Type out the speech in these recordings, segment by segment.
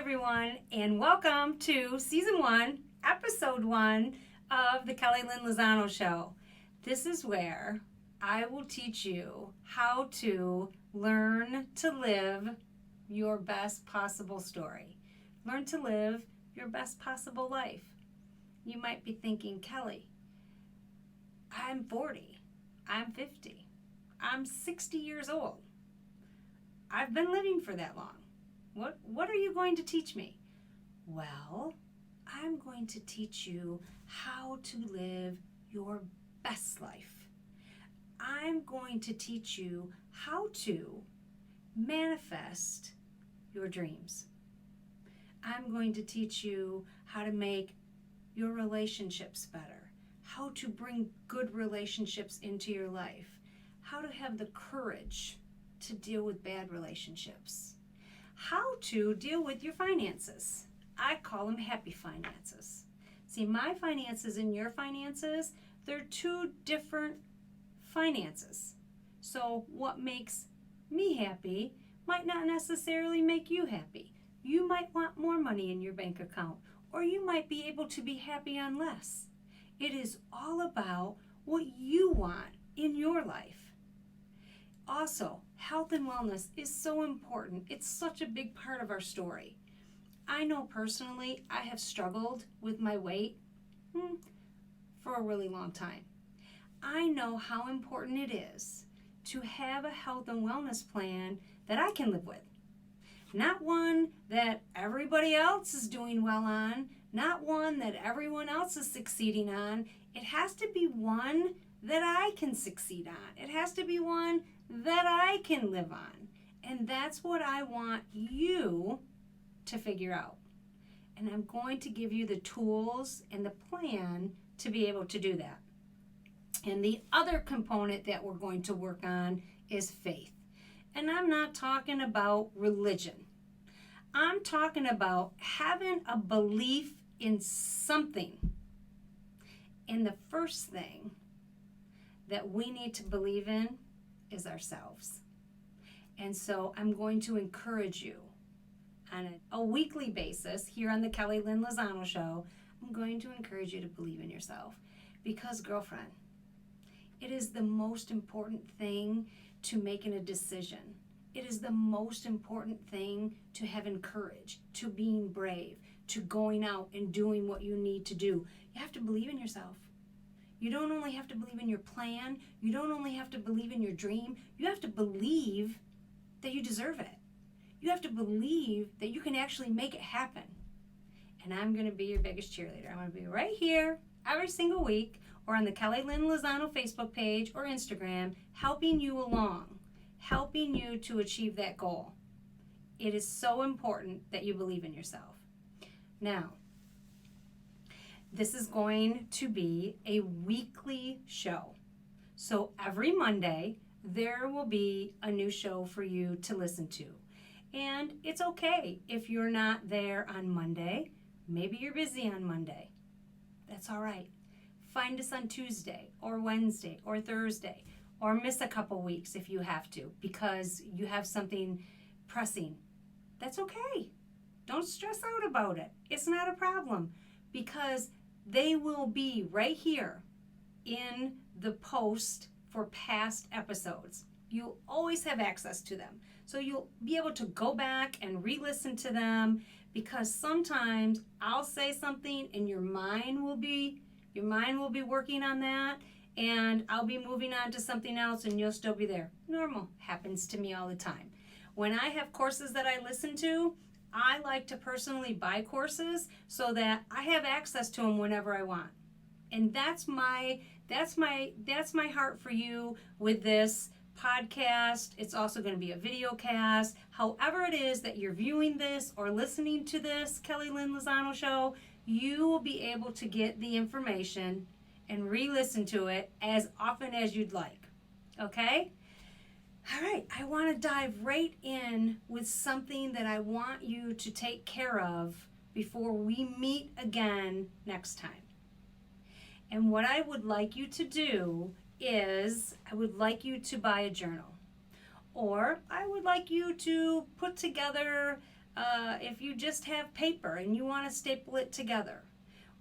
everyone, and welcome to Season 1, Episode 1 of the Lynn Lozano Show. This is where I will teach you how to learn to live your best possible story. Learn to live your best possible life. You might be thinking, Kelly, I'm 40, I'm 50, I'm 60 years old. I've been living for that long. What are you going to teach me? Well, I'm going to teach you how to live your best life. I'm going to teach you how to manifest your dreams. I'm going to teach you how to make your relationships better, how to bring good relationships into your life, how to have the courage to deal with bad relationships, how to deal with your finances. I call them happy finances. See, my finances and your finances, they're two different finances. So what makes me happy might not necessarily make you happy. You might want more money in your bank account, or you might be able to be happy on less. It is all about what you want in your life. Also, health and wellness is so important. It's such a big part of our story. I know personally I have struggled with my weight for a really long time. I know how important it is to have a health and wellness plan that I can live with. Not one that everybody else is doing well on, not one that everyone else is succeeding on. It has to be one that I can succeed on. It has to be one that I can live on. And that's what I want you to figure out. And I'm going to give you the tools and the plan to be able to do that. And the other component that we're going to work on is faith. And I'm not talking about religion. I'm talking about having a belief in something. And the first thing that we need to believe in is ourselves. And so I'm going to encourage you on a weekly basis here on the Lynn Lozano Show. I'm going to encourage you to believe in yourself, because, girlfriend, it is the most important thing to making a decision. It is the most important thing to having courage, to being brave, to going out and doing what you need to do. You have to believe in yourself. You don't only have to believe in your plan. You don't only have to believe in your dream. You have to believe that you deserve it. You have to believe that you can actually make it happen. And I'm going to be your biggest cheerleader. I'm going to be right here every single week, or on the Lynn Lozano Facebook page or Instagram, helping you along, helping you to achieve that goal. It is so important that you believe in yourself. Now, this is going to be a weekly show. So every Monday, there will be a new show for you to listen to. And it's okay if you're not there on Monday. Maybe you're busy on Monday. That's all right. Find us on Tuesday or Wednesday or Thursday, or miss a couple weeks if you have to because you have something pressing. That's okay. Don't stress out about it. It's not a problem, because they will be right here in the post for past episodes. You'll always have access to them. So you'll be able to go back and re-listen to them, because sometimes I'll say something and your mind will be working on that, and I'll be moving on to something else and you'll still be there. Normal. Happens to me all the time. When I have courses that I listen to, I like to personally buy courses so that I have access to them whenever I want. And that's my heart for you with this podcast. It's also going to be a video cast. However it is that you're viewing this or listening to this Lynn Lozano Show, you will be able to get the information and re-listen to it as often as you'd like. Okay? All right, I want to dive right in with something that I want you to take care of before we meet again next time. And what I would like you to do is, I would like you to buy a journal. Or I would like you to put together if you just have paper and you want to staple it together.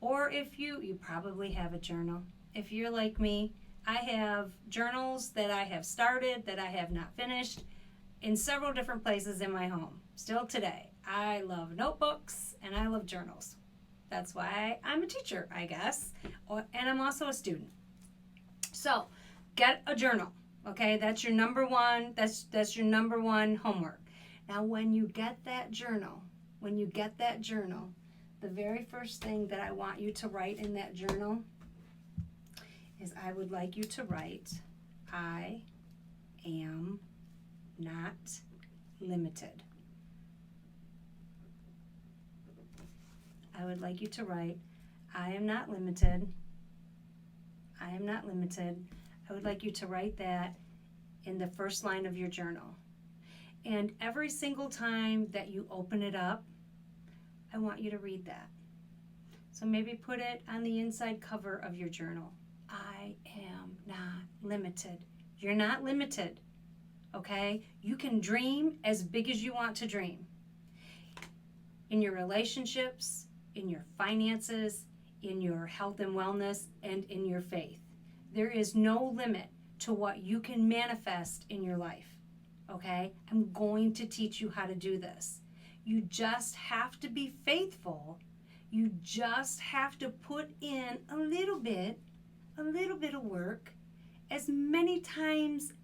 Or if you probably have a journal. If you're like me, I have journals that I have started, that I have not finished, in several different places in my home. Still today, I love notebooks and I love journals. That's why I'm a teacher, I guess, and I'm also a student. So, get a journal, okay? That's your number one. That's your number one homework. Now, when you get that journal, the very first thing that I want you to write in that journal is I would like you to write, I am not limited. I would like you to write, I am not limited. I am not limited. I would like you to write that in the first line of your journal. And every single time that you open it up, I want you to read that. So maybe put it on the inside cover of your journal. I am not limited. You're not limited, okay? You can dream as big as you want to dream. In your relationships, in your finances, in your health and wellness, and in your faith. There is no limit to what you can manifest in your life, okay? I'm going to teach you how to do this. You just have to be faithful. You just have to put in a little bit of work as many times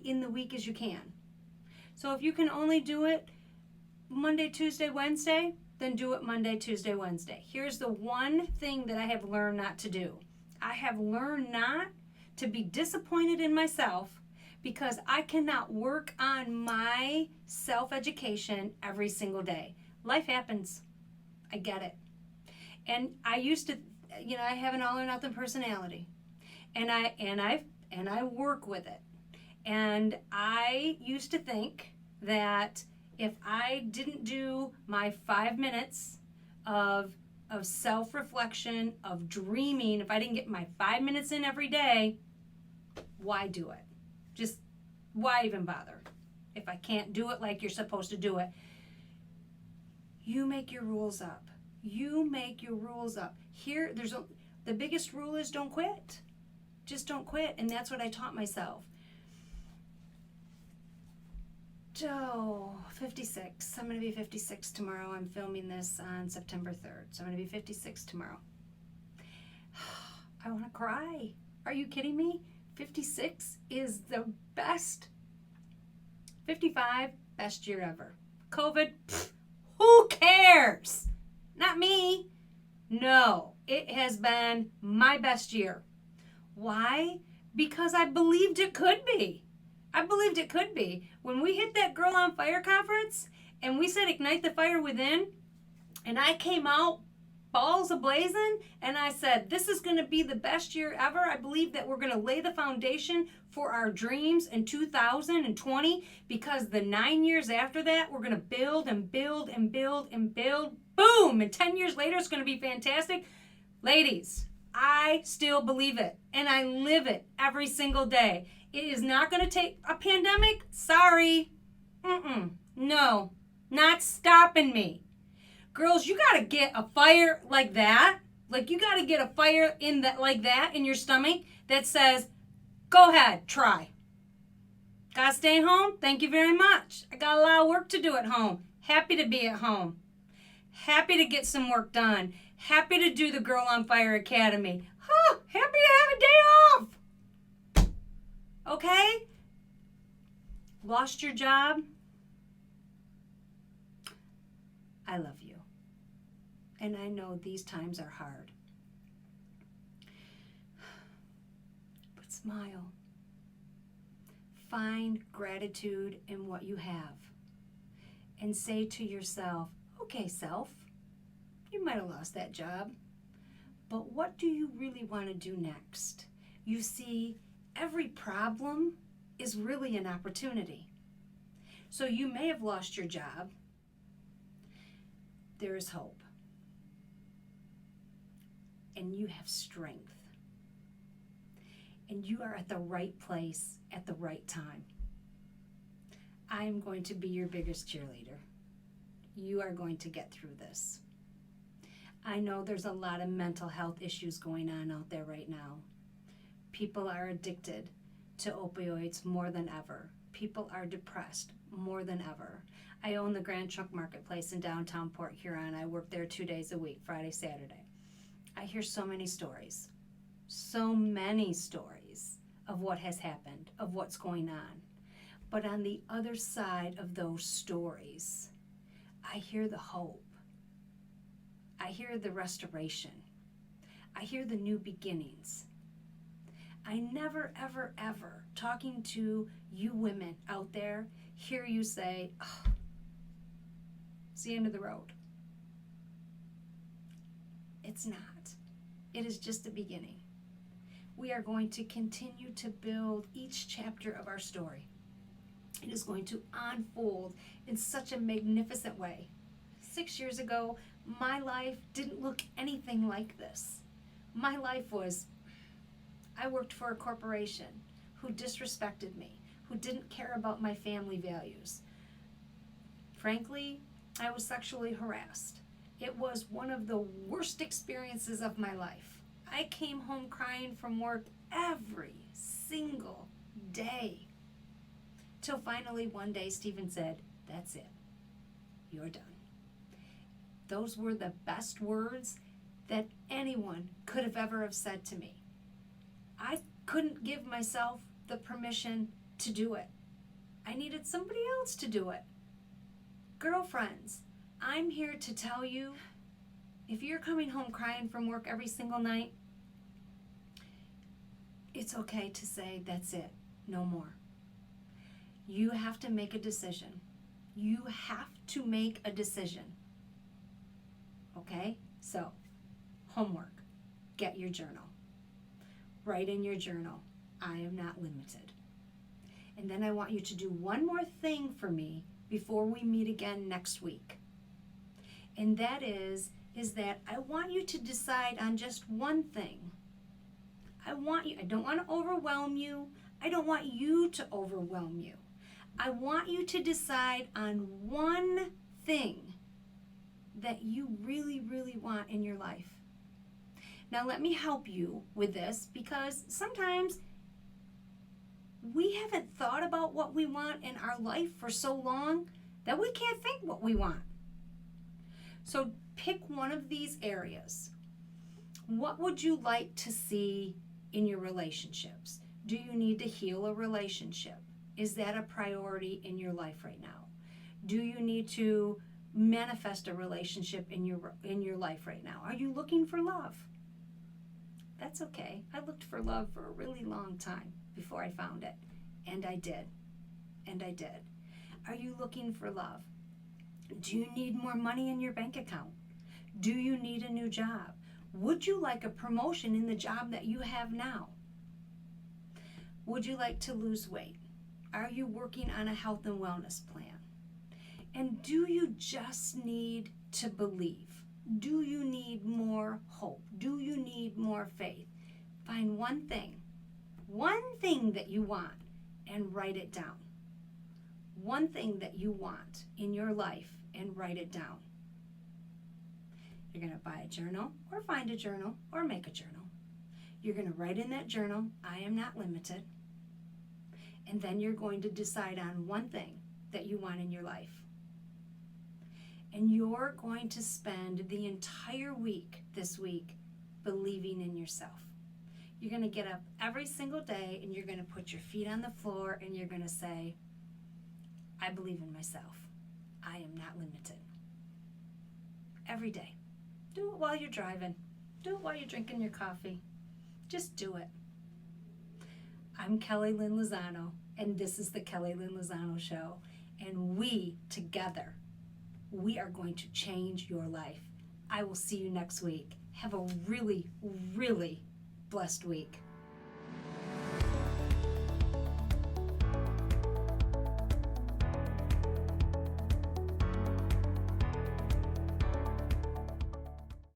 in the week as you can. So if you can only do it Monday, Tuesday, Wednesday, then do it Monday, Tuesday, Wednesday. Here's the one thing that I have learned not to do. I have learned not to be disappointed in myself because I cannot work on my self-education every single day. Life happens. I get it. And I used to, I have an all or nothing personality. And I work with it. And I used to think that if I didn't do my 5 minutes of self-reflection, of dreaming, if I didn't get my 5 minutes in every day, why do it? Just why even bother if I can't do it like you're supposed to do it? You make your rules up. You make your rules up. Here, the biggest rule is don't quit. Just don't quit. And that's what I taught myself. So, 56. I'm going to be 56 tomorrow. I'm filming this on September 3rd. So I'm going to be 56 tomorrow. I want to cry. Are you kidding me? 56 is the best. 55, best year ever. COVID, who cares? Not me. No, it has been my best year. Why? Because I believed it could be. I believed it could be. When we hit that Girl on Fire conference and we said ignite the fire within, and I came out balls a-blazing, and I said, this is going to be the best year ever. I believe that we're going to lay the foundation for our dreams in 2020, because the 9 years after that, we're going to build and build and build and build. Boom! And 10 years later, it's going to be fantastic. Ladies, I still believe it, and I live it every single day. It is not going to take a pandemic. Sorry. No, not stopping me. Girls, you got to get a fire like that. Like, you got to get a fire in that, like that, in your stomach that says, go ahead, try. Got to stay home? Thank you very much. I got a lot of work to do at home. Happy to be at home. Happy to get some work done. Happy to do the Girl on Fire Academy. Happy to have a day off. Okay? Lost your job? I love you. And I know these times are hard. But smile. Find gratitude in what you have. And say to yourself, okay, self, you might have lost that job, but what do you really want to do next? You see, every problem is really an opportunity. So you may have lost your job. There is hope. And you have strength. And you are at the right place at the right time. I am going to be your biggest cheerleader. You are going to get through this. I know there's a lot of mental health issues going on out there right now. People are addicted to opioids more than ever. People are depressed more than ever. I own the Grand Trunk Marketplace in downtown Port Huron. I work there 2 days a week, Friday, Saturday. I hear so many stories of what has happened, of what's going on. But on the other side of those stories, I hear the hope. I hear the restoration. I hear the new beginnings. I never, ever, ever, talking to you women out there, hear you say, oh, it's the end of the road. It's not. It is just the beginning. We are going to continue to build each chapter of our story. It is going to unfold in such a magnificent way. 6 years ago, my life didn't look anything like this. My life was, I worked for a corporation who disrespected me, who didn't care about my family values. Frankly, I was sexually harassed. It was one of the worst experiences of my life. I came home crying from work every single day. Till finally one day Stephen said, that's it. You're done. Those were the best words that anyone could have ever have said to me. I couldn't give myself the permission to do it. I needed somebody else to do it. Girlfriends, I'm here to tell you, if you're coming home crying from work every single night, it's okay to say, that's it, no more. You have to make a decision. You have to make a decision. Okay? So, homework. Get your journal. Write in your journal, I am not limited. And then I want you to do one more thing for me before we meet again next week. And that is that I want you to decide on just one thing. I don't want to overwhelm you. I don't want you to overwhelm you. I want you to decide on one thing that you really, really want in your life. Now let me help you with this, because sometimes we haven't thought about what we want in our life for so long that we can't think what we want. So pick one of these areas. What would you like to see in your relationships? Do you need to heal a relationship? Is that a priority in your life right now? Do you need to manifest a relationship in your life right now? Are you looking for love? That's okay. I looked for love for a really long time before I found it. And I did. Are you looking for love? Do you need more money in your bank account? Do you need a new job? Would you like a promotion in the job that you have now? Would you like to lose weight? Are you working on a health and wellness plan? And do you just need to believe? Do you need more hope? Do you need more faith? Find one thing that you want, and write it down. One thing that you want in your life, and write it down. You're going to buy a journal, or find a journal, or make a journal. You're going to write in that journal, I am not limited. And then you're going to decide on one thing that you want in your life. And you're going to spend the entire week this week believing in yourself. You're going to get up every single day and you're going to put your feet on the floor and you're going to say, I believe in myself. I am not limited. Every day. Do it while you're driving. Do it while you're drinking your coffee. Just do it. I'm Kelly Lynn Lozano, and this is the Kelly Lynn Lozano Show. And we, together, we are going to change your life. I will see you next week. Have a really, really blessed week.